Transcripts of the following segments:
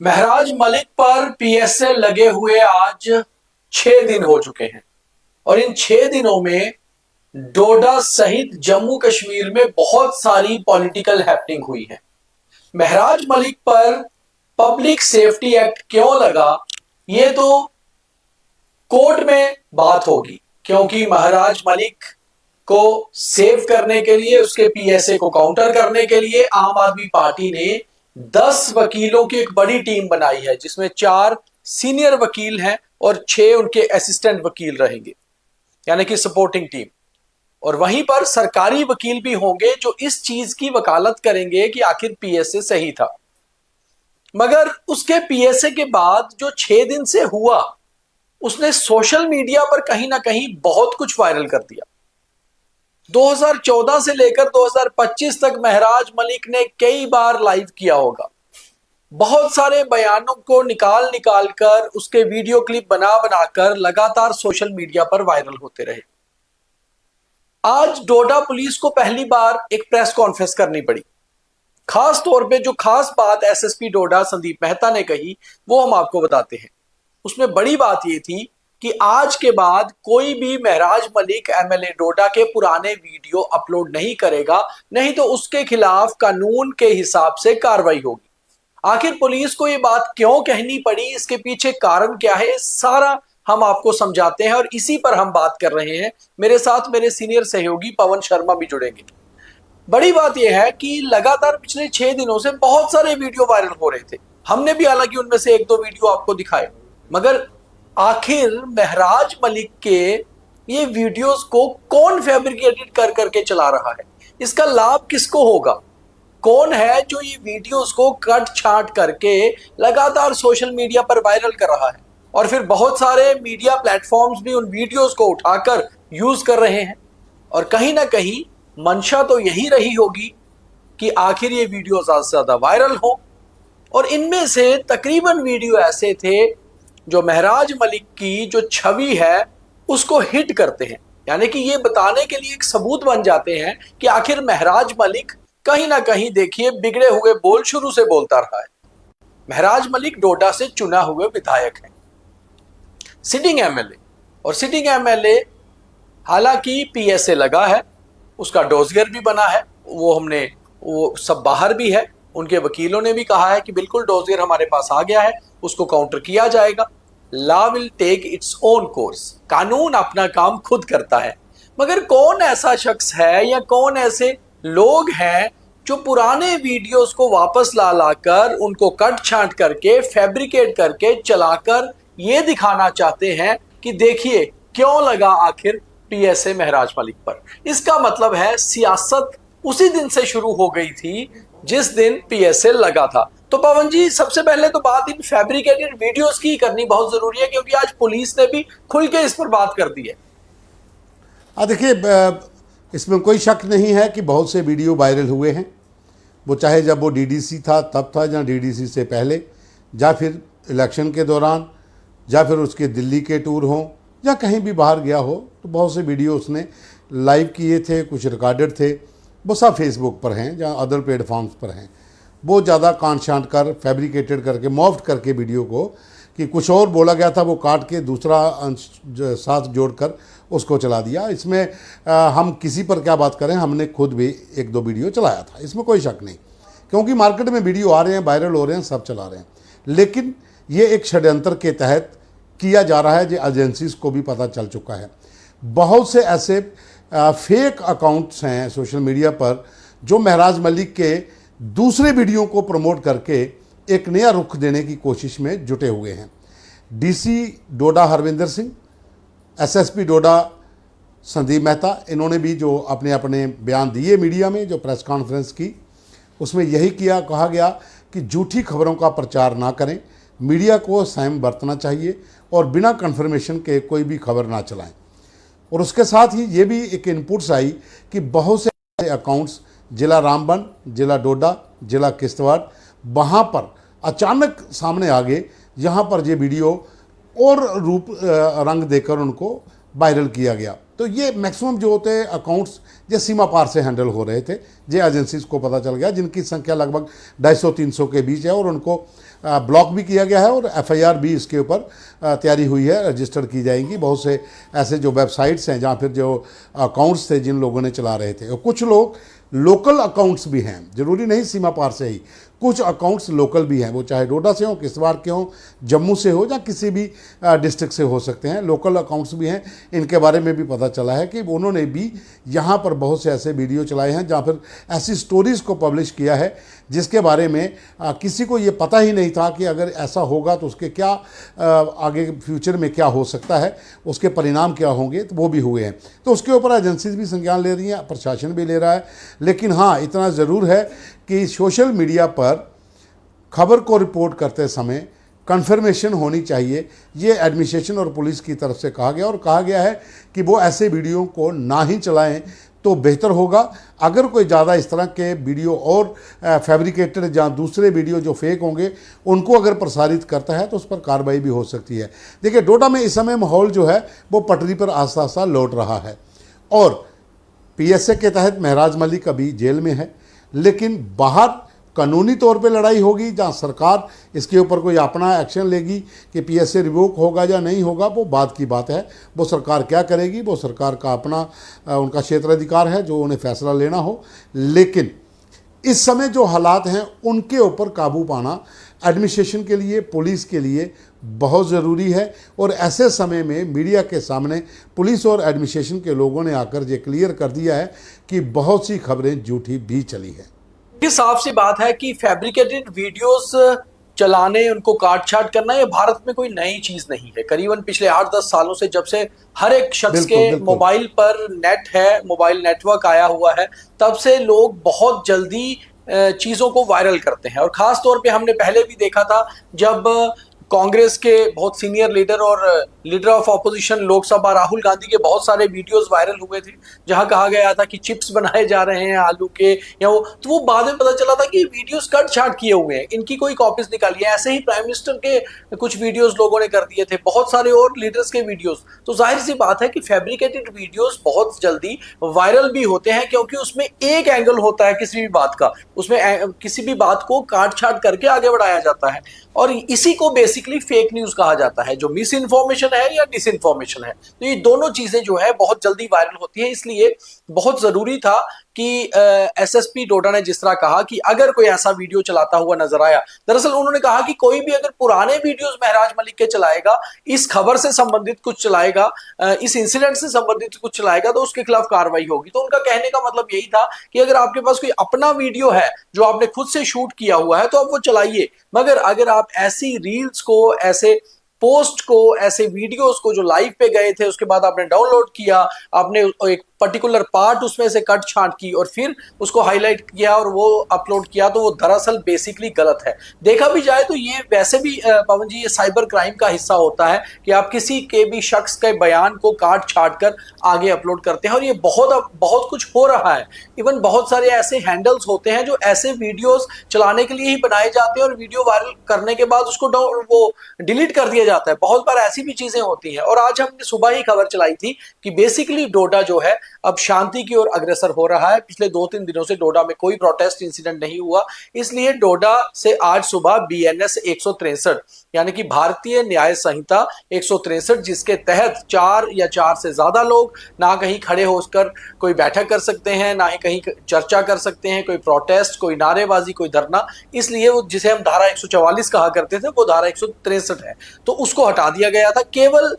महराज मलिक पर पीएसए लगे हुए आज 6 दिन हो चुके हैं और इन 6 दिनों में डोडा सहित जम्मू कश्मीर में बहुत सारी पॉलिटिकल हैपनिंग हुई है। महराज मलिक पर पब्लिक सेफ्टी एक्ट क्यों लगा, ये तो कोर्ट में बात होगी, क्योंकि महराज मलिक को सेव करने के लिए, उसके पीएसए को काउंटर करने के लिए आम आदमी पार्टी ने 10 वकीलों की एक बड़ी टीम बनाई है, जिसमें 4 सीनियर वकील हैं और 6 उनके असिस्टेंट वकील रहेंगे, यानी कि सपोर्टिंग टीम। और वहीं पर सरकारी वकील भी होंगे जो इस चीज की वकालत करेंगे कि आखिर पीएसए सही था। मगर उसके पीएसए के बाद जो 6 दिन से हुआ, उसने सोशल मीडिया पर कहीं ना कहीं बहुत कुछ वायरल कर दिया। 2014 से लेकर 2025 तक महराज मलिक ने कई बार लाइव किया होगा। बहुत सारे बयानों को निकाल निकाल कर, उसके वीडियो क्लिप बना बनाकर लगातार सोशल मीडिया पर वायरल होते रहे। आज डोडा पुलिस को पहली बार एक प्रेस कॉन्फ्रेंस करनी पड़ी। खास तौर पे जो खास बात एसएसपी डोडा संदीप मेहता ने कही, वो हम आपको बताते हैं। उसमें बड़ी बात ये थी कि आज के बाद कोई भी महराज मलिक एमएलए डोडा के पुराने वीडियो अपलोड नहीं करेगा, नहीं तो उसके खिलाफ कानून के हिसाब से कार्रवाई होगी। आखिर पुलिस को ये बात क्यों कहनी पड़ी, इसके पीछे कारण क्या है, सारा हम आपको समझाते हैं और इसी पर हम बात कर रहे हैं। मेरे साथ मेरे सीनियर सहयोगी पवन शर्मा भी जुड़ेंगे। बड़ी बात यह है कि लगातार पिछले 6 दिनों से बहुत सारे वीडियो वायरल हो रहे थे। हमने भी हालांकि उनमें से 1-2 वीडियो आपको दिखाए, मगर आखिर महराज मलिक के ये वीडियोस को कौन फैब्रिकेटेड कर करके चला रहा है, इसका लाभ किसको होगा? कौन है जो ये वीडियोस को कट छांट करके लगातार सोशल मीडिया पर वायरल कर रहा है? और फिर बहुत सारे मीडिया प्लेटफॉर्म्स भी उन वीडियोस को उठाकर यूज कर रहे हैं। और कहीं ना कहीं मंशा तो यही रही होगी कि आखिर ये वीडियो ज्यादा से ज्यादा वायरल हो। और इनमें से तकरीबन वीडियो ऐसे थे जो महराज मलिक की जो छवि है उसको हिट करते हैं, यानी कि ये बताने के लिए एक सबूत बन जाते हैं कि आखिर महराज मलिक कहीं ना कहीं, देखिए, बिगड़े हुए बोल शुरू से बोलता रहा है। महराज मलिक डोडा से चुना हुए विधायक हैं, सिटिंग एमएलए, और सिटिंग एमएलए हालांकि पीएसए लगा है, उसका डोजियर भी बना है, वो सब बाहर भी है। उनके वकीलों ने भी कहा है कि बिल्कुल डोजियर हमारे पास आ गया है, उसको काउंटर किया जाएगा। Law will take its own course, कानून अपना काम खुद करता है। मगर कौन ऐसा शख्स है या कौन ऐसे लोग हैं जो पुराने वीडियोस को वापस ला लाकर उनको कट छांट करके, फैब्रिकेट करके चलाकर ये दिखाना चाहते हैं कि देखिए क्यों लगा आखिर पीएसए महराज मलिक पर। इसका मतलब है सियासत उसी दिन से शुरू हो गई थी जिस दिन पीएसए लगा था। तो पवन जी, सबसे पहले तो बात इन फैब्रिकेटेड वीडियोस की करनी बहुत जरूरी है, क्योंकि आज पुलिस ने भी खुल के इस पर बात कर दी है। देखिए, इसमें कोई शक नहीं है कि बहुत से वीडियो वायरल हुए हैं। वो चाहे जब वो डीडीसी था तब था, या डीडीसी से पहले, या फिर इलेक्शन के दौरान, या फिर उसके दिल्ली के टूर हों, या कहीं भी बाहर गया हो, तो बहुत से वीडियो उसने लाइव किए थे, कुछ रिकॉर्डेड थे। वो सब फेसबुक पर हैं या अदर प्लेटफॉर्म्स पर हैं। वो ज़्यादा काट छांट कर, फैब्रिकेटेड करके, मॉफ्ट करके वीडियो को, कि कुछ और बोला गया था वो काट के दूसरा अंश साथ जोड़कर उसको चला दिया। इसमें हम किसी पर क्या बात करें, हमने खुद भी 1-2 वीडियो चलाया था, इसमें कोई शक नहीं, क्योंकि मार्केट में वीडियो आ रहे हैं, वायरल हो रहे हैं, सब चला रहे हैं। लेकिन ये एक षड्यंत्र के तहत किया जा रहा है, जो एजेंसीज को भी पता चल चुका है। बहुत से ऐसे फेक अकाउंट्स हैं सोशल मीडिया पर जो महराज मलिक के दूसरे वीडियो को प्रमोट करके एक नया रुख देने की कोशिश में जुटे हुए हैं। डीसी डोडा हरविंदर सिंह, एसएसपी डोडा संदीप मेहता, इन्होंने भी जो अपने अपने बयान दिए मीडिया में, जो प्रेस कॉन्फ्रेंस की, उसमें यही कहा गया कि झूठी खबरों का प्रचार ना करें, मीडिया को संयम बरतना चाहिए और बिना कन्फर्मेशन के कोई भी खबर ना चलाएं। और उसके साथ ही ये भी एक इनपुट्स आई कि बहुत से अकाउंट्स जिला रामबन, जिला डोडा, जिला किश्तवाड़, वहाँ पर अचानक सामने आ गए, जहाँ पर ये वीडियो और रूप रंग देकर उनको वायरल किया गया। तो ये मैक्सिमम जो होते हैं अकाउंट्स ये सीमा पार से हैंडल हो रहे थे, ये एजेंसीज को पता चल गया, जिनकी संख्या लगभग 250-300 के बीच है, और उनको ब्लॉक भी किया गया है और एफआईआर भी इसके ऊपर तैयारी हुई है, रजिस्टर की जाएंगी। बहुत से ऐसे जो वेबसाइट्स हैं जहाँ फिर जो अकाउंट्स थे जिन लोगों ने चला रहे थे, और कुछ लोग लोकल अकाउंट्स भी हैं, ज़रूरी नहीं सीमा पार से ही, कुछ अकाउंट्स लोकल भी हैं, वो चाहे डोडा से हो, किश्तवाड़ के हो, जम्मू से हो, या किसी भी डिस्ट्रिक्ट से हो सकते हैं, लोकल अकाउंट्स भी हैं। इनके बारे में भी पता चला है कि उन्होंने भी यहाँ पर बहुत से ऐसे वीडियो चलाए हैं जहाँ पर ऐसी स्टोरीज़ को पब्लिश किया है जिसके बारे में किसी को ये पता ही नहीं था कि अगर ऐसा होगा तो उसके क्या आगे फ्यूचर में क्या हो सकता है, उसके परिणाम क्या होंगे, तो वो भी हुए हैं। तो उसके ऊपर एजेंसीज भी संज्ञान ले रही हैं, प्रशासन भी ले रहा है। लेकिन हाँ, इतना ज़रूर है कि सोशल मीडिया पर खबर को रिपोर्ट करते समय कन्फर्मेशन होनी चाहिए, ये एडमिनिस्ट्रेशन और पुलिस की तरफ से कहा गया, और कहा गया है कि वो ऐसे वीडियो को ना ही चलाएं तो बेहतर होगा। अगर कोई ज़्यादा इस तरह के वीडियो और फैब्रिकेटेड या दूसरे वीडियो जो फेक होंगे उनको अगर प्रसारित करता है तो उस पर कार्रवाई भी हो सकती है। देखिए, डोडा में इस समय माहौल जो है वो पटरी पर आस्ता आस्ता लौट रहा है, और पीएसए के तहत महराज मलिक अभी जेल में है, लेकिन बाहर कानूनी तौर पे लड़ाई होगी, जहाँ सरकार इसके ऊपर कोई अपना एक्शन लेगी कि पीएसए रिवोक होगा या नहीं होगा, वो बात की बात है। वो सरकार क्या करेगी, वो सरकार का अपना उनका क्षेत्राधिकार है जो उन्हें फैसला लेना हो। लेकिन इस समय जो हालात हैं उनके ऊपर काबू पाना एडमिनिस्ट्रेशन के लिए, पुलिस के लिए बहुत ज़रूरी है। और ऐसे समय में मीडिया के सामने पुलिस और एडमिनिस्ट्रेशन के लोगों ने आकर ये क्लियर कर दिया है कि बहुत सी खबरें झूठी भी चली हैं। ये साफ सी बात है कि फैब्रिकेटेड वीडियोस चलाने, उनको काट छाट करना, ये भारत में कोई नई चीज नहीं है। करीबन पिछले 8-10 सालों से, जब से हर एक शख्स के मोबाइल पर नेट है, मोबाइल नेटवर्क आया हुआ है, तब से लोग बहुत जल्दी चीजों को वायरल करते हैं। और खास तौर पे हमने पहले भी देखा था जब कांग्रेस के बहुत सीनियर लीडर और leader of opposition Lok Sabha Rahul Gandhi के बहुत सारे वीडियोस वायरल हुए थे, जहां कहा गया था कि चिप्स बनाए जा रहे हैं आलू के, या वो, तो वो बाद में पता चला था कि वीडियोस कट छाट किए हुए हैं, इनकी कोई कॉपीज निकाली है। ऐसे ही प्राइम मिनिस्टर के कुछ वीडियोस लोगों ने कर दिए थे, बहुत सारे और लीडर्स के वीडियोस। तो जाहिर सी बात है कि फैब्रिकेटेड वीडियोस बहुत जल्दी वायरल भी होते हैं, क्योंकि उसमें एक एंगल होता है किसी भी बात का, उसमें किसी भी बात को काट छाट करके आगे बढ़ाया जाता है, और इसी को बेसिकली फेक न्यूज कहा जाता है, जो मिस इन्फॉर्मेशन है या डिस इन्फॉर्मेशन है। तो ये दोनों चीजें जो है बहुत जल्दी वायरल होती है। इसलिए बहुत जरूरी था कि एसएसपी डोडा ने जिस तरह कहा कि अगर कोई ऐसा वीडियो चलाता हुआ नजर आया, दरअसल उन्होंने कहा कि कोई भी अगर पुराने वीडियोस महराज मलिक के चलाएगा, इस खबर से संबंधित कुछ चलाएगा, इस इंसिडेंट से संबंधित कुछ चलाएगा, तो उसके खिलाफ कार्रवाई होगी। तो उनका कहने का मतलब यही था कि अगर आपके पास कोई अपना वीडियो है जो आपने खुद से शूट किया हुआ है तो आप वो चलाइए, मगर अगर आप ऐसी रील्स को, ऐसे पोस्ट को, ऐसे वीडियोस को जो लाइव पे गए थे उसके बाद आपने डाउनलोड किया, आपने एक पर्टिकुलर पार्ट उसमें से कट छांट की और फिर उसको हाईलाइट किया और वो अपलोड किया, तो वो दरअसल बेसिकली गलत है। देखा भी जाए तो ये वैसे भी पवन जी, ये साइबर क्राइम का हिस्सा होता है कि आप किसी के भी शख्स के बयान को काट छाट कर आगे अपलोड करते हैं, और ये बहुत कुछ हो रहा है। इवन बहुत सारे ऐसे हैंडल्स होते हैं जो ऐसे वीडियोस चलाने के लिए ही बनाए जाते हैं, और वीडियो वायरल करने के बाद उसको वो डिलीट कर दिया जाता है। बहुत बार ऐसी भी चीजें होती हैं। और आज हमने सुबह ही खबर चलाई थी कि बेसिकली डोडा जो है अब शांति की ओर अग्रसर हो रहा है। पिछले 2-3 दिनों से डोडा में कोई प्रोटेस्ट इंसिडेंट नहीं हुआ, इसलिए डोडा से आज सुबह बीएनएस 163 यानी कि भारतीय न्याय संहिता 163, जिसके तहत 4 या 4 से ज्यादा लोग ना कहीं खड़े होकर कोई बैठक कर सकते हैं, ना ही कहीं चर्चा कर सकते हैं, कोई प्रोटेस्ट, कोई नारेबाजी, कोई धरना, इसलिए वो जिसे हम धारा 144 कहा करते थे वो धारा 163 है, तो उसको हटा दिया गया था। केवल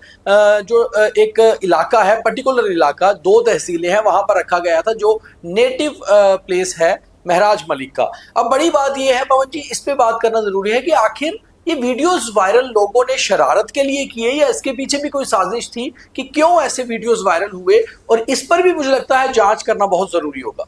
जो एक इलाका है, पर्टिकुलर इलाका, 2 तहसीलें हैं, वहां पर रखा गया था जो नेटिव प्लेस है महराज मलिक का। अब बड़ी बात यह है पवन जी, इस पे बात करना जरूरी है कि आखिर ये वीडियोस वायरल लोगों ने शरारत के लिए किए या इसके पीछे भी कोई साजिश थी कि क्यों ऐसे वीडियोस वायरल हुए, और इस पर भी मुझे लगता है जांच करना बहुत जरूरी होगा।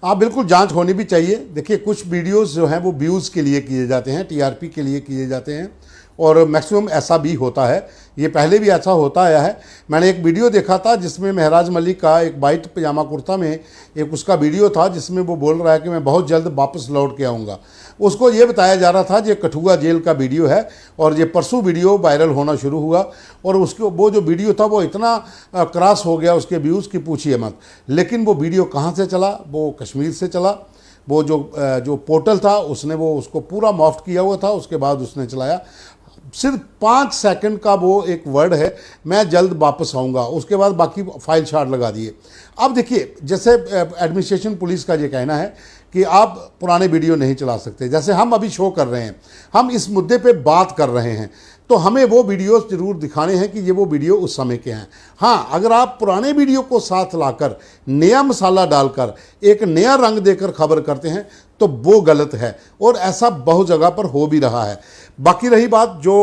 हाँ, बिल्कुल जांच होनी भी चाहिए। देखिए, कुछ वीडियोस जो हैं वो व्यूज़ के लिए किए जाते हैं, टीआरपी के लिए किए जाते हैं, और मैक्सिमम ऐसा भी होता है। ये पहले भी ऐसा होता आया है। मैंने एक वीडियो देखा था जिसमें महराज मलिक का एक वाइट पजामा कुर्ता में एक उसका वीडियो था जिसमें वो बोल रहा है कि मैं बहुत जल्द वापस लौट के आऊँगा। उसको ये बताया जा रहा था ये कठुआ जेल का वीडियो है और ये परसों वीडियो वायरल होना शुरू हुआ और उसको वो जो वीडियो था वो इतना क्रॉस हो गया उसके व्यूज़ की पूछिए मत। लेकिन वो वीडियो कहाँ से चला? वो कश्मीर से चला। वो जो पोर्टल था उसने वो उसको पूरा मॉफ्ट किया हुआ था, उसके बाद उसने चलाया। सिर्फ 5 सेकंड का वो एक वर्ड है, मैं जल्द वापस आऊँगा, उसके बाद बाकी फाइल शार्ट लगा दिए। अब देखिए, जैसे एडमिनिस्ट्रेशन पुलिस का ये कहना है कि आप पुराने वीडियो नहीं चला सकते, जैसे हम अभी शो कर रहे हैं, हम इस मुद्दे पे बात कर रहे हैं, तो हमें वो वीडियोस जरूर दिखाने हैं कि ये वो वीडियो उस समय के हैं। हाँ, अगर आप पुराने वीडियो को साथ लाकर नया मसाला डालकर एक नया रंग देकर खबर करते हैं तो वो गलत है और ऐसा बहुत जगह पर हो भी रहा है। बाकी रही बात जो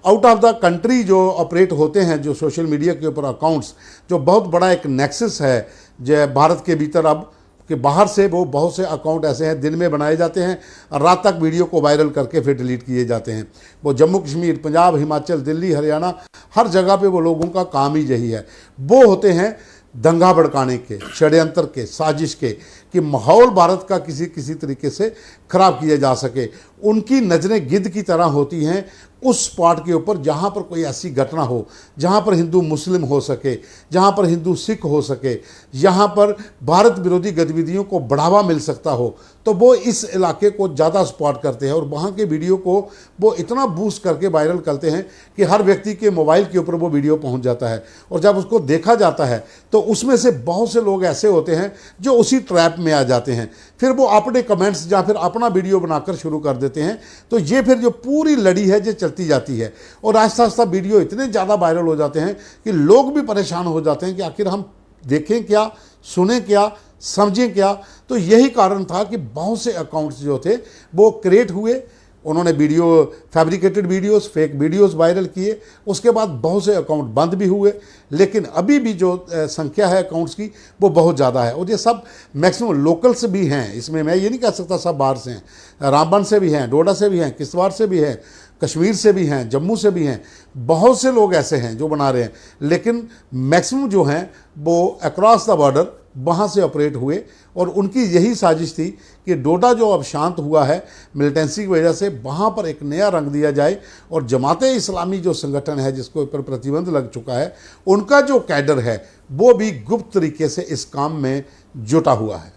आउट ऑफ द कंट्री जो ऑपरेट होते हैं, जो सोशल मीडिया के ऊपर अकाउंट्स, जो बहुत बड़ा एक नेक्सस है जो भारत के भीतर, अब कि बाहर से वो बहुत से अकाउंट ऐसे हैं दिन में बनाए जाते हैं, रात तक वीडियो को वायरल करके फिर डिलीट किए जाते हैं। वो जम्मू कश्मीर, पंजाब, हिमाचल, दिल्ली, हरियाणा, हर जगह पे वो लोगों का काम ही यही है। वो होते हैं दंगा भड़काने के, षड्यंत्र के, साजिश के, कि माहौल भारत का किसी तरीके से खराब किया जा सके। उनकी नज़रें गिद्ध की तरह होती हैं उस स्पॉट के ऊपर जहाँ पर कोई ऐसी घटना हो, जहाँ पर हिंदू मुस्लिम हो सके, जहाँ पर हिंदू सिख हो सके, जहाँ पर भारत विरोधी गतिविधियों को बढ़ावा मिल सकता हो, तो वो इस इलाके को ज़्यादा स्पॉट करते हैं और वहाँ के वीडियो को वो इतना बूस्ट करके वायरल करते हैं कि हर व्यक्ति के मोबाइल के ऊपर वो वीडियो पहुँच जाता है। और जब उसको देखा जाता है तो उसमें से बहुत से लोग ऐसे होते हैं जो उसी ट्रैप में आ जाते हैं, फिर वो अपने कमेंट्स या फिर अपना वीडियो बनाकर शुरू कर देते हैं। तो ये फिर जो पूरी लड़ी है ये चलती जाती है और आहिस्ता आहिस्ता वीडियो इतने ज़्यादा वायरल हो जाते हैं कि लोग भी परेशान हो जाते हैं कि आखिर हम देखें क्या, सुने क्या, समझें क्या। तो यही कारण था कि बहुत से अकाउंट्स जो थे वो क्रिएट हुए, उन्होंने video, fabricated videos, fake videos viral किए, उसके बाद बहुत से अकाउंट बंद भी हुए। लेकिन अभी भी जो संख्या है अकाउंट्स की वो बहुत ज़्यादा है और ये सब मैक्सिमम लोकल्स भी हैं। इसमें मैं ये नहीं कह सकता सब बाहर से हैं, रामबन से भी हैं, डोडा से भी हैं, किश्तवाड़ से भी हैं, कश्मीर से भी हैं, जम्मू से भी हैं। बहुत से लोग ऐसे हैं जो बना रहे हैं, लेकिन मैक्सिमम जो हैं वो अक्रॉस द बॉर्डर वहाँ से ऑपरेट हुए और उनकी यही साजिश थी कि डोडा जो अब शांत हुआ है मिलिटेंसी की वजह से, वहाँ पर एक नया रंग दिया जाए और जमाते इस्लामी जो संगठन है जिसको ऊपर प्रतिबंध लग चुका है, उनका जो कैडर है वो भी गुप्त तरीके से इस काम में जुटा हुआ है।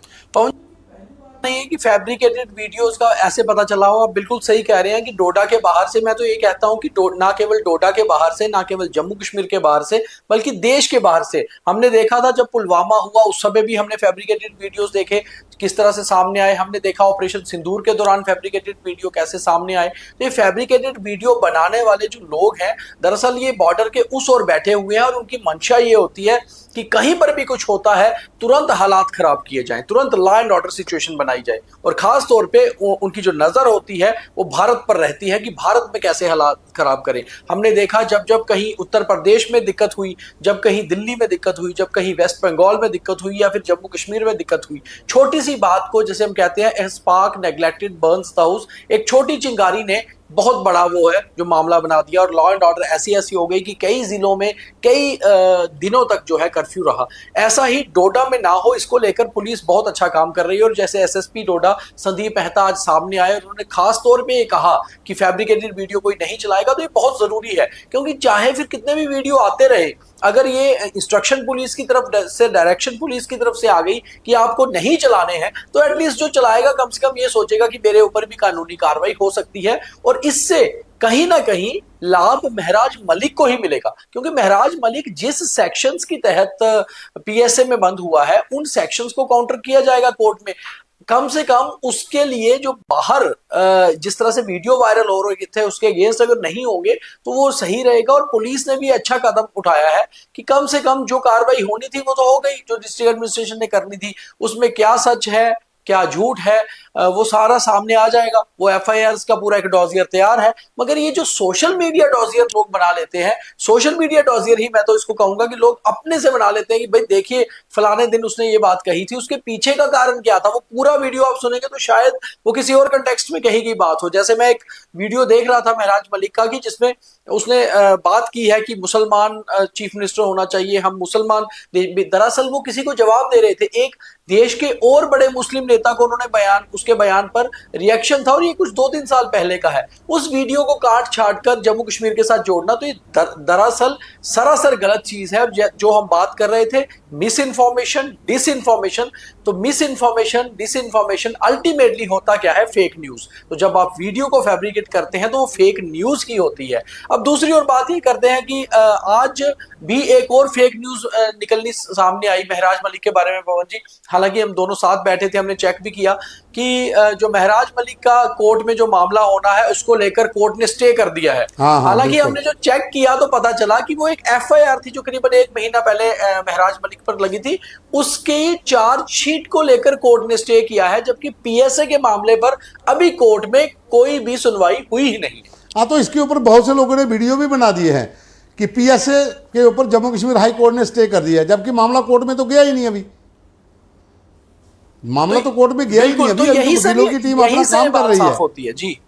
नहीं है कि फैब्रिकेटेड वीडियोस का ऐसे पता चला हो। आप बिल्कुल सही कह रहे हैं कि डोडा के बाहर से, मैं तो ये कहता हूं कि ना केवल डोडा के बाहर से, ना केवल जम्मू कश्मीर के बाहर से, बल्कि देश के बाहर से। हमने देखा था जब पुलवामा हुआ उस समय भी हमने फैब्रिकेटेड वीडियोस देखे किस तरह से सामने आए। हमने देखा ऑपरेशन सिंदूर के दौरान फैब्रिकेटेड वीडियो कैसे सामने आए। तो ये फैब्रिकेटेड वीडियो बनाने वाले जो लोग हैं, दरअसल ये बॉर्डर के उस ओर बैठे हुए हैं और उनकी मंशा ये होती है कि कहीं पर भी कुछ होता है तुरंत हालात खराब किए जाएं, तुरंत लॉ एंड ऑर्डर सिचुएशन बनाई जाए। और खास तौर पे उनकी जो नजर होती है वो भारत पर रहती है कि भारत में कैसे हालात खराब करें। हमने देखा जब जब कहीं उत्तर प्रदेश में दिक्कत हुई, जब कहीं दिल्ली में दिक्कत हुई, जब कहीं वेस्ट बंगाल में दिक्कत हुई या फिर जम्मू कश्मीर में दिक्कत हुई, छोटी सी बात को, जैसे हम कहते हैं ए spark neglected Burns the house, एक छोटी चिंगारी ने बहुत बड़ा वो है जो मामला बना दिया और लॉ एंड ऑर्डर ऐसी हो गई कि कई जिलों में कई दिनों तक जो है कर्फ्यू रहा। ऐसा ही डोडा में ना हो, इसको लेकर पुलिस बहुत अच्छा काम कर रही है। और जैसे एसएसपी डोडा संदीप मेहता आज सामने आए और उन्होंने खास तौर पे ये कहा कि फैब्रिकेटेड वीडियो कोई नहीं चलाएगा, तो ये बहुत जरूरी है। क्योंकि चाहे फिर कितने भी वीडियो आते रहे, अगर ये इंस्ट्रक्शन पुलिस की तरफ से, डायरेक्शन पुलिस की तरफ से आ गई कि आपको नहीं चलाने हैं, तो एटलीस्ट जो चलाएगा कम से कम ये सोचेगा कि मेरे ऊपर भी कानूनी कार्रवाई हो सकती है। और इससे कहीं ना कहीं लाभ महराज मलिक को ही मिलेगा। क्योंकि महराज मलिक जिस सेक्शंस के तहत पीएसए में बंद हुआ है, उन सेक्शंस को काउंटर किया जाएगा कोर्ट में। कम से कम उसके लिए जो बाहर जिस तरह से वीडियो वायरल हो रहे थे उसके अगेंस्ट अगर नहीं होंगे तो वो सही रहेगा। और पुलिस ने भी अच्छा कदम उठाया है कि कम से कम जो कार्रवाई होनी थी वो तो हो गई, जो डिस्ट्रिक्ट एडमिनिस्ट्रेशन ने करनी थी उसमें क्या सच है क्या झूठ है वो सारा सामने आ जाएगा। वो एफआईआर का पूरा एक डॉजियर तैयार है। मगर ये जो सोशल मीडिया डॉजियर लोग बना लेते हैं, सोशल मीडिया डॉजियर ही मैं तो इसको कहूंगा कि लोग अपने से बना लेते हैं कि भाई देखिए फलाने दिन उसने ये बात कही थी, उसके पीछे का कारण क्या था। वो पूरा वीडियो आप सुनेंगे तो शायद वो किसी और कंटेक्स्ट में कही गई बात हो। जैसे मैं एक वीडियो देख रहा था महराज मलिक का कि जिसमें उसने बात की है कि मुसलमान चीफ मिनिस्टर होना चाहिए, हम मुसलमान। दरअसल वो किसी को जवाब दे रहे थे। एक देश के और बड़े मुस्लिम नेता को उन्होंने उसके बयान पर रिएक्शन था, और ये कुछ 2-3 साल पहले का है। उस वीडियो को काट छाट कर जम्मू कश्मीर के साथ जोड़ना, तो ये दरअसल सरासर गलत चीज है। जो हम बात कर रहे थे मिस इन्फॉर्मेशन, डिसइंफॉर्मेशन, तो मिस इन्फॉर्मेशन, डिसइंफॉर्मेशन अल्टीमेटली होता क्या है? Fake news. तो जब आप वीडियो को फैब्रिकेट करते हैं तो वो फेक न्यूज की होती है। अब दूसरी ओर बात ये करते हैं कि आज भी एक और फेक न्यूज निकलनी सामने आई महराज मलिक के बारे में पवन जी। हालांकि हम दोनों साथ बैठे थे, हमने चेक भी किया कि जो महराज मलिक का कोर्ट में जो मामला होना है उसको लेकर कोर्ट ने स्टे कर दिया है। हाँ, हालांकि हमने जो चेक किया तो पता चला कि वो एक एफआईआर थी जो करीबन 1 महीना पहले महराज मलिक पर लगी थी, उसके चार्जशीट को लेकर कोर्ट ने स्टे किया है, जबकि पीएसए के मामले पर अभी कोर्ट में कोई भी सुनवाई हुई ही नहीं। हाँ, तो इसके ऊपर बहुत से लोगों ने वीडियो भी बना दिए हैं कि पीएसए के ऊपर जम्मू कश्मीर हाई कोर्ट ने स्टे कर दिया है, जबकि मामला कोर्ट में तो गया ही नहीं। अभी मामला तो कोर्ट में गया ही नहीं। अभी वकीलों की टीम अपना काम कर रही है। होती है जी।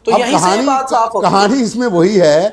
तो यही से बात साफ होती है। कहानी इसमें वही है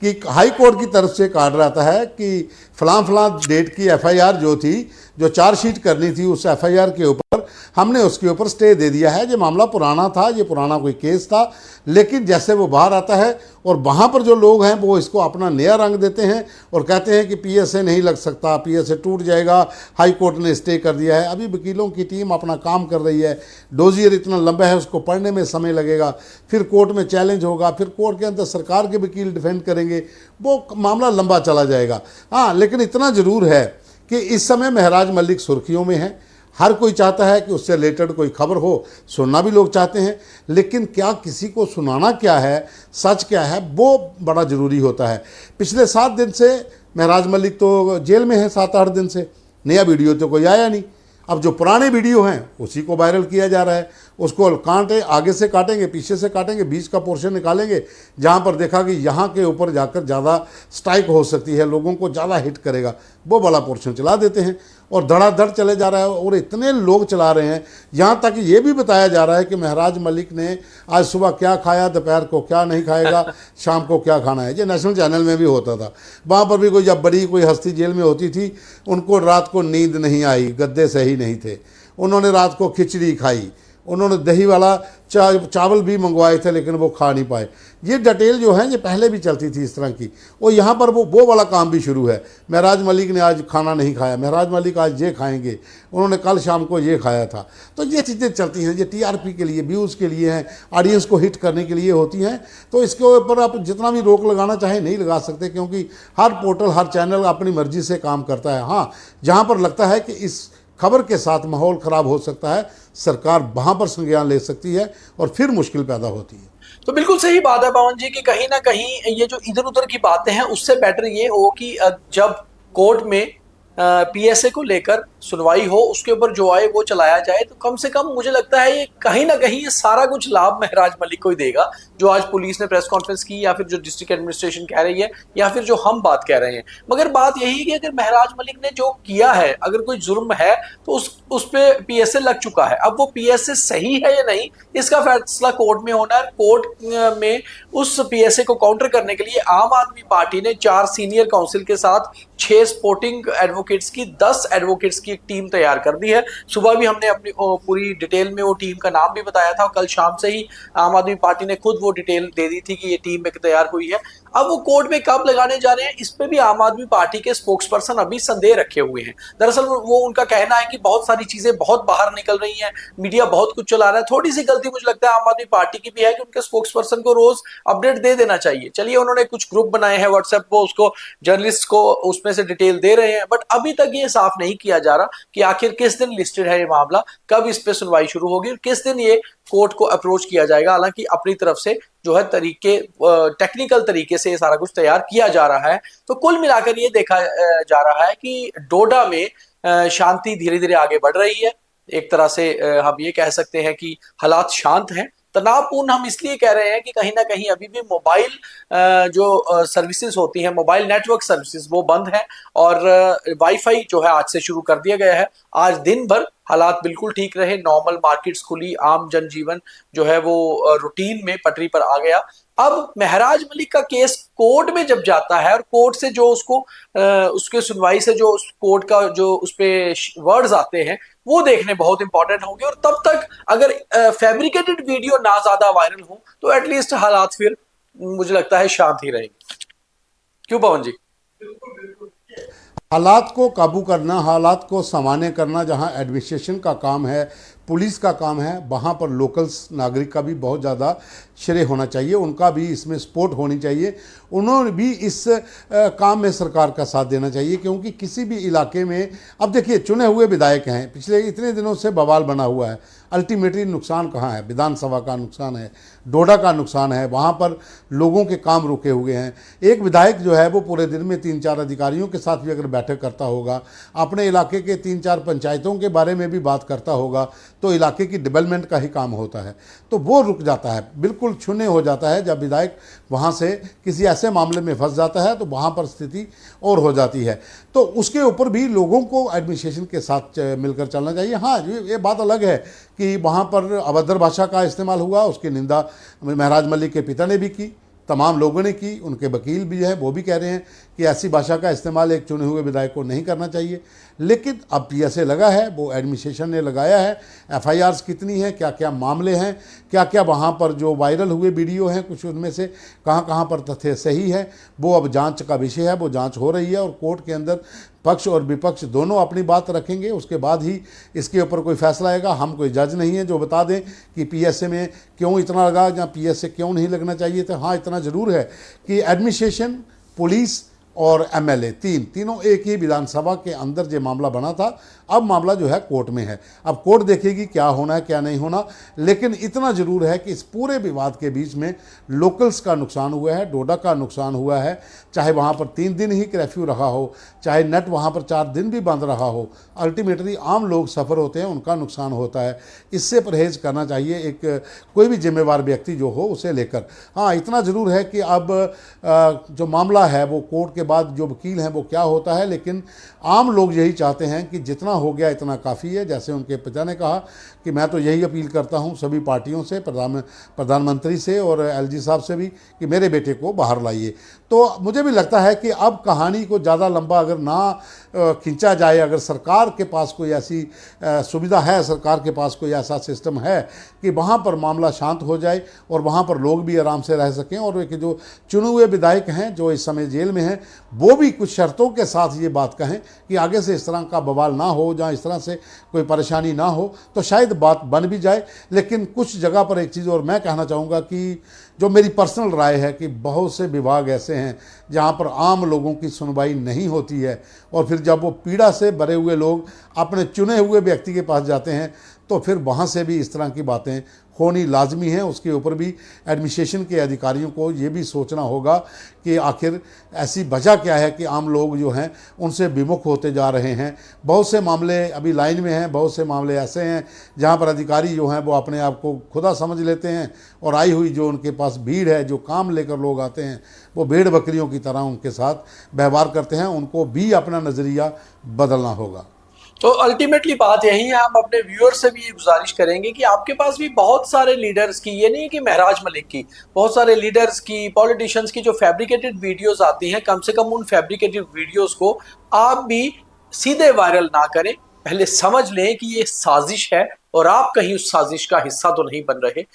कि हाई कोर्ट की तरफ से कहा जाता है कि फलां डेट की एफआईआर जो थी, जो चार्जशीट करनी थी, उस एफआईआर के ऊपर हमने उसके ऊपर स्टे दे दिया है। ये मामला पुराना था, ये पुराना कोई केस था, लेकिन जैसे वो बाहर आता है और वहाँ पर जो लोग हैं वो इसको अपना नया रंग देते हैं और कहते हैं कि पीएसए नहीं लग सकता, पीएसए टूट जाएगा, हाई कोर्ट ने स्टे कर दिया है। अभी वकीलों की टीम अपना काम कर रही है। डोजियर इतना लंबा है, उसको पढ़ने में समय लगेगा, फिर कोर्ट में चैलेंज होगा, फिर कोर्ट के अंदर सरकार के वकील डिफेंड करेंगे, वो मामला लंबा चला जाएगा। हाँ, लेकिन इतना ज़रूर है कि इस समय महराज मलिक सुर्खियों में है। हर कोई चाहता है कि उससे रिलेटेड कोई खबर हो, सुनना भी लोग चाहते हैं, लेकिन क्या किसी को सुनाना क्या है, सच क्या है, वो बड़ा ज़रूरी होता है। पिछले 7 दिन से महराज मलिक तो जेल में है, 7-8 दिन से नया वीडियो तो कोई आया नहीं। अब जो पुराने वीडियो हैं उसी को वायरल किया जा रहा है। उसको कांटे आगे से काटेंगे, पीछे से काटेंगे, बीच का पोर्शन निकालेंगे, जहाँ पर देखा कि यहाँ के ऊपर जाकर ज़्यादा स्ट्राइक हो सकती है, लोगों को ज़्यादा हिट करेगा, वो वाला पोर्शन चला देते हैं और धड़ाधड़ चले जा रहा है। और इतने लोग चला रहे हैं, यहाँ तक ये भी बताया जा रहा है कि महराज मलिक ने आज सुबह क्या खाया, दोपहर को क्या नहीं खाएगा, शाम को क्या खाना है। ये नेशनल चैनल में भी होता था। वहाँ पर भी कोई जब बड़ी कोई हस्ती जेल में होती थी, उनको रात को नींद नहीं आई, गद्दे सही नहीं थे, उन्होंने रात को खिचड़ी खाई, उन्होंने दही वाला चावल भी मंगवाए थे, लेकिन वो खा नहीं पाए। ये डिटेल जो है ये पहले भी चलती थी इस तरह की, और यहाँ पर वो वाला काम भी शुरू है। महराज मलिक ने आज खाना नहीं खाया, महराज मलिक आज ये खाएंगे, उन्होंने कल शाम को ये खाया था। तो ये चीज़ें चलती हैं, ये टीआरपी के लिए, व्यूज़ के लिए हैं, ऑडियंस को हिट करने के लिए होती हैं। तो इसके ऊपर आप जितना भी रोक लगाना चाहे नहीं लगा सकते, क्योंकि हर पोर्टल, हर चैनल अपनी मर्जी से काम करता है। हाँ, जहाँ पर लगता है कि इस खबर के साथ माहौल ख़राब हो सकता है, सरकार वहाँ पर संज्ञान ले सकती है और फिर मुश्किल पैदा होती है। तो बिल्कुल सही बात है पवन जी कि कहीं ना कहीं ये जो इधर उधर की बातें हैं उससे बेटर ये हो कि जब कोर्ट में पीएसए को लेकर सुनवाई हो, उसके ऊपर जो आए वो चलाया जाए। तो कम से कम मुझे लगता है ये कहीं ना कहीं ये सारा कुछ लाभ महराज मलिक को ही देगा, जो आज पुलिस ने प्रेस कॉन्फ्रेंस की, या फिर जो डिस्ट्रिक्ट एडमिनिस्ट्रेशन कह रही है, या फिर जो हम बात कह रहे हैं। मगर बात यही है कि अगर महराज मलिक ने जो किया है, अगर कोई जुर्म है तो उस पे पीएसए लग चुका है। अब वो पीएसए सही है या नहीं, इसका फैसला कोर्ट में होना है। कोर्ट में उस पीएसए को काउंटर करने के लिए आम आदमी पार्टी ने 4 सीनियर काउंसिल के साथ 6 स्पोर्टिंग एडवोकेट्स की 10 एडवोकेट्स की एक टीम तैयार कर दी है। सुबह भी हमने अपनी पूरी डिटेल में वो टीम का नाम भी बताया था, और कल शाम से ही आम आदमी पार्टी ने खुद वो डिटेल दे दी थी कि ये टीम एक तैयार हुई है। अब वो कोर्ट में कब लगाने जा रहे हैं, इस पे भी आम आदमी पार्टी के स्पोक्स पर्सन अभी संदेह रखे हुए हैं। दरअसल वो उनका कहना है कि बहुत सारी चीजें बहुत बाहर निकल रही हैं, मीडिया बहुत कुछ चला रहा है। थोड़ी सी गलती मुझे लगता है आम आदमी पार्टी की भी है कि उनके स्पोक्स पर्सन को रोज अपडेट दे देना चाहिए। चलिए, उन्होंने कुछ ग्रुप बनाए हैं व्हाट्सएप को, उसको जर्नलिस्ट को उसमें से डिटेल दे रहे हैं, बट अभी तक ये साफ नहीं किया जा रहा कि आखिर किस दिन लिस्टेड है ये मामला, कब इस पे सुनवाई शुरू होगी और किस दिन ये कोर्ट को अप्रोच किया जाएगा। हालांकि अपनी तरफ से जो है टेक्निकल तरीके से ये सारा कुछ तैयार किया जा रहा है। तो कुल मिलाकर ये देखा जा रहा है कि डोडा में शांति धीरे धीरे आगे बढ़ रही है। एक तरह से हम ये कह सकते हैं कि हालात शांत हैं। तनावपूर्ण हम इसलिए कह रहे हैं कि कहीं ना कहीं अभी भी मोबाइल जो सर्विसेज होती हैं, मोबाइल नेटवर्क सर्विसेज, वो बंद है, और वाईफाई जो है आज से शुरू कर दिया गया है। आज दिन भर हालात बिल्कुल ठीक रहे, नॉर्मल मार्केट्स खुली, आम जनजीवन जो है वो रूटीन में पटरी पर आ गया। अब महराज मलिक का केस कोर्ट में जब जाता है और कोर्ट से जो उसको उसके सुनवाई से जो उस कोर्ट का जो उस पे वर्ड्स आते हैं वो देखने बहुत इंपॉर्टेंट होंगे। और तब तक अगर फैब्रिकेटेड वीडियो ना ज्यादा वायरल हो तो एटलीस्ट हालात फिर मुझे लगता है शांत ही रहेंगे। क्यों पवन जी? हालात को काबू करना, हालात को सामान्य करना जहां एडमिनिस्ट्रेशन का काम है, पुलिस का काम है, वहां पर लोकल्स नागरिक का भी बहुत ज़्यादा श्रेय होना चाहिए, उनका भी इसमें सपोर्ट होनी चाहिए। उन्होंने भी इस काम में सरकार का साथ देना चाहिए, क्योंकि किसी भी इलाके में अब देखिए चुने हुए विधायक हैं, पिछले इतने दिनों से बवाल बना हुआ है, अल्टीमेटली नुकसान कहाँ है? विधानसभा का नुकसान है, डोडा का नुकसान है, वहाँ पर लोगों के काम रुके हुए हैं। एक विधायक जो है वो पूरे दिन में 3-4 अधिकारियों के साथ भी अगर बैठक करता होगा, अपने इलाके के 3-4 पंचायतों के बारे में भी बात करता होगा, तो इलाके की डेवलपमेंट का ही काम होता है, तो वो रुक जाता है, बिल्कुल छूने हो जाता है। जब विधायक वहाँ से किसी ऐसे मामले में फंस जाता है तो वहाँ पर स्थिति और हो जाती है। तो उसके ऊपर भी लोगों को एडमिनिस्ट्रेशन के साथ मिलकर चलना चाहिए। हाँ, ये बात अलग है कि वहाँ पर अभद्र भाषा का इस्तेमाल हुआ, उसकी निंदा महराज मलिक के पिता ने भी की, तमाम लोगों ने की, उनके वकील भी है वो भी कह रहे हैं कि ऐसी भाषा का इस्तेमाल एक चुने हुए विधायक को नहीं करना चाहिए। लेकिन अब पीएसए लगा है, वो एडमिनिस्ट्रेशन ने लगाया है, एफआईआर्स कितनी है, क्या क्या मामले हैं, क्या क्या वहाँ पर जो वायरल हुए वीडियो हैं, कुछ उनमें से कहाँ कहाँ पर तथ्य सही है, वो अब जांच का विषय है, वो जांच हो रही है और कोर्ट के अंदर पक्ष और विपक्ष दोनों अपनी बात रखेंगे, उसके बाद ही इसके ऊपर कोई फैसला आएगा। हम कोई जज नहीं है जो बता दें कि पीएसए में क्यों इतना लगा या पीएसए क्यों नहीं लगना चाहिए था। हाँ, इतना ज़रूर है कि एडमिनिस्ट्रेशन, पुलिस और एमएलए तीनों एक ही विधानसभा के अंदर जो मामला बना था, अब मामला जो है कोर्ट में है। अब कोर्ट देखेगी क्या होना है क्या नहीं होना, लेकिन इतना ज़रूर है कि इस पूरे विवाद के बीच में लोकल्स का नुकसान हुआ है, डोडा का नुकसान हुआ है, चाहे वहाँ पर 3 दिन ही कर्फ्यू रहा हो, चाहे नेट वहाँ पर 4 दिन भी बंद रहा हो, अल्टीमेटली आम लोग सफ़र होते हैं, उनका नुकसान होता है। इससे परहेज़ करना चाहिए एक कोई भी जिम्मेवार व्यक्ति जो हो उसे लेकर। हाँ, इतना ज़रूर है कि अब जो मामला है वो कोर्ट के बाद जो वकील हैं वो क्या होता है, लेकिन आम लोग यही चाहते हैं कि जितना हो गया इतना काफ़ी है। जैसे उनके पिता ने कहा कि मैं तो यही अपील करता हूं सभी पार्टियों से, प्रधानमंत्री से और एलजी साहब से भी, कि मेरे बेटे को बाहर लाइए। तो मुझे भी लगता है कि अब कहानी को ज़्यादा लंबा अगर ना खींचा जाए, अगर सरकार के पास कोई ऐसी सुविधा है, सरकार के पास कोई ऐसा सिस्टम है कि वहाँ पर मामला शांत हो जाए और वहाँ पर लोग भी आराम से रह सकें, और एक जो चुने हुए विधायक हैं जो इस समय जेल में हैं वो भी कुछ शर्तों के साथ ये बात कहें कि आगे से इस तरह का बवाल ना हो, जहाँ इस तरह से कोई परेशानी ना हो, तो शायद बात बन भी जाए। लेकिन कुछ जगह पर एक चीज़ और मैं कहना चाहूँगा कि जो मेरी पर्सनल राय है कि बहुत से विभाग ऐसे हैं जहाँ पर आम लोगों की सुनवाई नहीं होती है, और फिर जब वो पीड़ा से भरे हुए लोग अपने चुने हुए व्यक्ति के पास जाते हैं तो फिर वहाँ से भी इस तरह की बातें होनी लाजमी है। उसके ऊपर भी एडमिनिस्ट्रेशन के अधिकारियों को ये भी सोचना होगा कि आखिर ऐसी वजह क्या है कि आम लोग जो हैं उनसे विमुख होते जा रहे हैं। बहुत से मामले अभी लाइन में हैं, बहुत से मामले ऐसे हैं जहाँ पर अधिकारी जो हैं वो अपने आप को खुदा समझ लेते हैं, और आई हुई जो उनके पास भीड़ है, जो काम लेकर लोग आते हैं, वो भेड़ बकरियों की तरह उनके साथ व्यवहार करते हैं। उनको भी अपना नज़रिया बदलना होगा। तो अल्टीमेटली बात यही है, हम अपने व्यूअर से भी ये गुजारिश करेंगे कि आपके पास भी बहुत सारे लीडर्स की, ये नहीं कि महराज मलिक की, बहुत सारे लीडर्स की, पॉलिटिशियंस की जो फैब्रिकेटेड वीडियोस आती हैं, कम से कम उन फैब्रिकेटेड वीडियोस को आप भी सीधे वायरल ना करें। पहले समझ लें कि ये साजिश है और आप कहीं उस साजिश का हिस्सा तो नहीं बन रहे।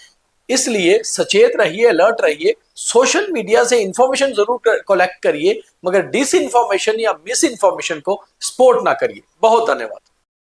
इसलिए सचेत रहिए, अलर्ट रहिए, सोशल मीडिया से इंफॉर्मेशन जरूर कलेक्ट करिए, मगर डिस इंफॉर्मेशन या मिस इंफॉर्मेशन को सपोर्ट ना करिए। बहुत धन्यवाद।